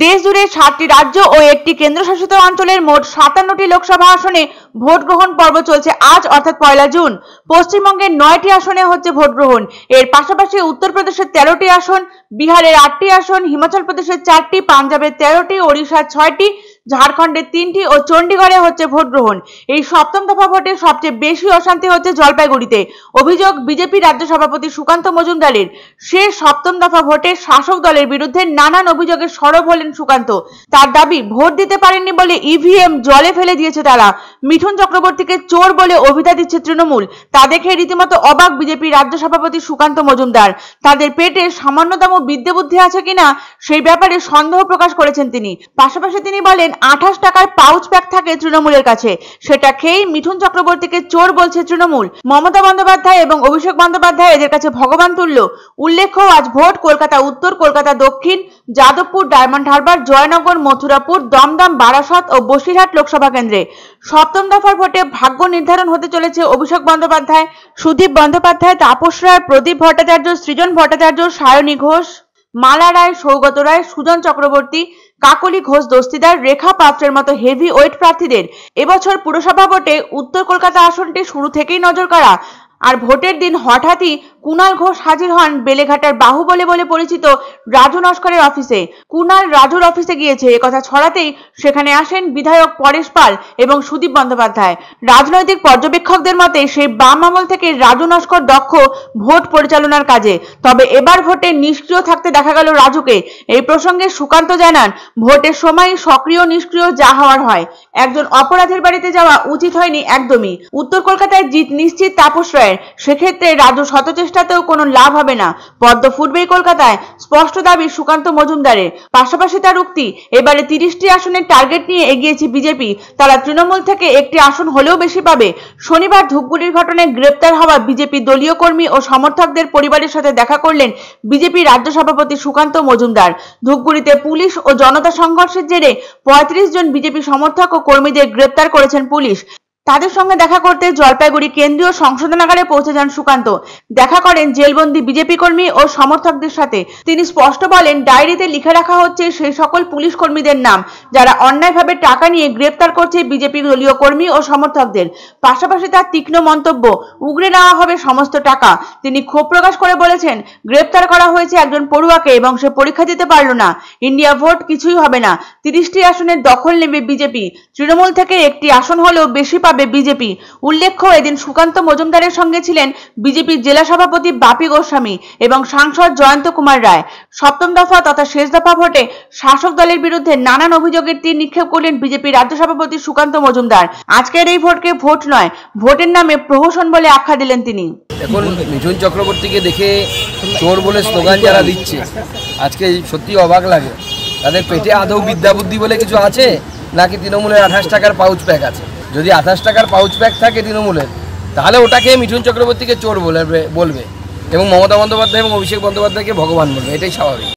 দেশ জুড়ে 7টি রাজ্য ও একটি কেন্দ্রশাসিত অঞ্চলের মোট 57টি লোকসভা আসনে ভোট গ্রহণ পর্ব চলছে আজ অর্থাৎ 1 জুন। পশ্চিমবঙ্গের 9টি আসনে হচ্ছে ভোট গ্রহণ। এর পাশাপাশি উত্তরপ্রদেশের 13টি আসন, বিহারের 8টি আসন, হিমাচল প্রদেশের 4টি, পাঞ্জাবের 13টি, ওড়িশার 6টি, ঝাড়খণ্ডের 3টি ও চণ্ডীগড়ে হচ্ছে ভোট গ্রহণ। এই সপ্তম দফা ভোটে সবচেয়ে বেশি অশান্তি হচ্ছে জলপাইগুড়িতে। অভিযোগ বিজেপি রাজ্য সভাপতি সুকান্ত মজুমদারের। শেষ সপ্তম দফা ভোটে শাসক দলের বিরুদ্ধে নানান অভিযোগে সরব হলেন সুকান্ত। তার দাবি, ভোট দিতে পারেননি বলে ইভিএম জলে ফেলে দিয়েছে তারা। মিঠুন চক্রবর্তীকে চোর বলে অভিধা দিচ্ছে তৃণমূল। তা দেখে রীতিমতো অবাক বিজেপি রাজ্য সভাপতি সুকান্ত মজুমদার। তাদের পেটে সামান্যতম বিদ্যে বুদ্ধি আছে কিনা সেই ব্যাপারে সন্দেহ প্রকাশ করেছেন তিনি। পাশাপাশি তিনি বলেন, 28 টাকার পাউচ প্যাক থাকে তৃণমূলের কাছে, সেটা খেয়েই মিঠুন চক্রবর্তীকে চোর বলছে তৃণমূল। মমতা বন্দ্যোপাধ্যায় এবং অভিষেক বন্দ্যোপাধ্যায় এদের কাছে ভগবান তুল্য। উল্লেখ্য, আজ ভোট কলকাতা উত্তর, কলকাতা দক্ষিণ, যাদবপুর, ডায়মন্ড হারবার, জয়নগর, মথুরাপুর, দমদম, বারাসত ও বসিরহাট লোকসভা কেন্দ্রে। সপ্তম দফার ভোটে ভাগ্য নির্ধারণ হতে চলেছে অভিষেক বন্দ্যোপাধ্যায়, সুদীপ বন্দ্যোপাধ্যায়, তাপস রায়, প্রদীপ ভট্টাচার্য, সৃজন ভট্টাচার্য, সায়নী ঘোষ, মালা রায়, সৌগত রায়, সুজন চক্রবর্তী, কাকলি ঘোষ দস্তিদার, রেখা পাত্রের মতো হেভি ওয়েট প্রার্থীদের। এবছর পুরসভা ভোটে উত্তর কলকাতা আসনটি শুরু থেকেই নজর কাড়া। আর ভোটের দিন হঠাৎই কুণাল ঘোষ হাজির হন বেলেঘাটার বাহুবলে বলে পরিচিত রাজু নস্করের অফিসে। কুণাল রাজুর অফিসে গিয়েছে একথা ছড়াতেই সেখানে আসেন বিধায়ক পরেশ পাল এবং সুদীপ বন্দ্যোপাধ্যায়। রাজনৈতিক পর্যবেক্ষকদের মতে সেই বাম আমল থেকে রাজু নস্কর দক্ষ ভোট পরিচালনার কাজে। তবে এবার ভোটে নিষ্ক্রিয় থাকতে দেখা গেল রাজুকে। এই প্রসঙ্গে সুকান্ত জানান, ভোটের সময় সক্রিয় নিষ্ক্রিয় যা হওয়ার হয়। একজন অপরাধীর বাড়িতে যাওয়া উচিত হয়নি একদমই। উত্তর কলকাতায় জিত নিশ্চিত তাপস রায়ের। সেক্ষেত্রে রাজু শতচেষ্টাতেও কোনো লাভ হবে না, পদ্ম ফুটবেই কলকাতায়, স্পষ্ট দাবি সুকান্ত মজুমদারের। পাশাপাশি তার উক্তি, এবারে 30টি আসনের টার্গেট নিয়ে এগিয়েছে বিজেপি। তারা তৃণমূল থেকে একটি আসন হলেও বেশি পাবে। শনিবার ধূপগুড়ির ঘটনায় গ্রেপ্তার হওয়া বিজেপি দলীয় কর্মী ও সমর্থকদের পরিবারের সাথে দেখা করলেন বিজেপি রাজ্য সভাপতি সুকান্ত মজুমদার। ধূপগুড়িতে পুলিশ ও জনতা সংঘর্ষের জেরে 35 জন বিজেপি সমর্থক ও কর্মীদের গ্রেপ্তার করেছেন পুলিশ। তাদের সঙ্গে দেখা করতে জলপাইগুড়ি কেন্দ্রীয় সংশোধনাগারে পৌঁছে যান সুকান্ত। দেখা করেন জেলবন্দি বিজেপি কর্মী ও সমর্থকদের সাথে। তিনি স্পষ্ট বলেন, ডায়েরিতে লিখে রাখা হচ্ছে সেই সকল পুলিশ কর্মীদের নাম যারা অন্যায়ভাবে টাকা নিয়ে গ্রেপ্তার করছে বিজেপি দলীয় কর্মী ও সমর্থকদের। পাশাপাশি তার তীক্ষ্ণ মন্তব্য, উগরে নেওয়া হবে সমস্ত টাকা। তিনি ক্ষোভ প্রকাশ করে বলেছেন, গ্রেপ্তার করা হয়েছে একজন পড়ুয়াকে এবং সে পরীক্ষা দিতে পারল না। ইন্ডিয়া ভোট কিছুই হবে না। 30টি আসনের দখল নেবে বিজেপি। তৃণমূল থেকে একটি আসন হলেও বেশি বিজেপি। উল্লেখ্য, এদিন সুকান্ত মজুমদারের সঙ্গে ছিলেন বিজেপির জেলা সভাপতি বাপি গোস্বামী এবং সাংসদ জয়ন্ত কুমার রায়। সপ্তম দফা তথা শেষ দফা ভোটে শাসক দলের বিরুদ্ধে নানান অভিযোগের তীর নিক্ষেপ করলেন বিজেপি রাজ্য সভাপতি সুকান্ত মজুমদার। আজকের এই ভোটকে ভোট নয়, ভোটের নামে প্রহসন বলে আখ্যা দিলেন তিনি। এখন মিঠুন চক্রবর্তীকে দেখে চোর বলে স্লোগান যারা দিচ্ছে, আজকে সত্যি অবাক লাগে। তাদের পেটে আদৌ বিদ্যা বুদ্ধি বলে কিছু আছে, নাকি তৃণমূলের 28 টাকার পাউচ প্যাক আছে? যদি 28 টাকার পাউচ প্যাক থাকে তৃণমূলের, তাহলে ওটাকে মিঠুন চক্রবর্তীকে চোর বলবে এবং মমতা বন্দ্যোপাধ্যায় এবং অভিষেক বন্দ্যোপাধ্যায়কে ভগবান বলবে, এটাই স্বাভাবিক।